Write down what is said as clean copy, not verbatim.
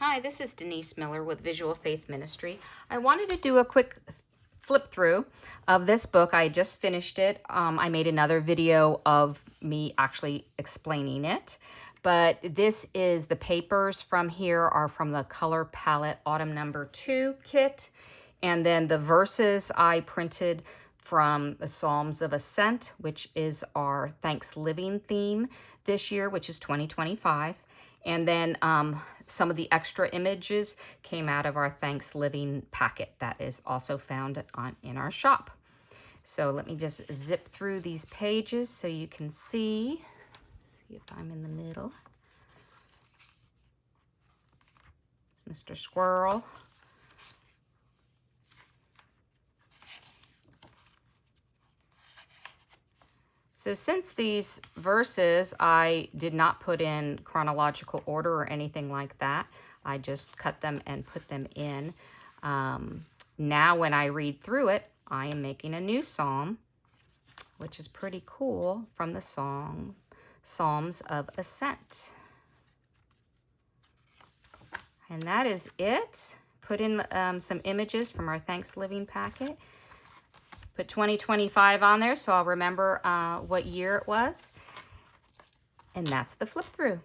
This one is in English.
Hi, this is Denise Miller with Visual Faith Ministry. I wanted to do a quick flip through of this book. I just finished it. I made another video of me actually explaining it. But this is the papers from here are from the Color Palette Autumn number 2 kit. And then the verses I printed from the Psalms of Ascent, which is our ThanksLiving theme this year, which is 2025. And then some of the extra images came out of our ThanksLiving packet that is also found in our shop. So let me just zip through these pages so you can see. See if I'm in the middle. It's Mr. Squirrel. So since these verses I did not put in chronological order or anything like that, I just cut them and put them in. Now when I read through it, I am making a new psalm, which is pretty cool, from the Psalms of Ascent. And that is it. Put in some images from our ThanksLiving packet. Put 2025 on there so I'll remember what year it was. And that's the flip through.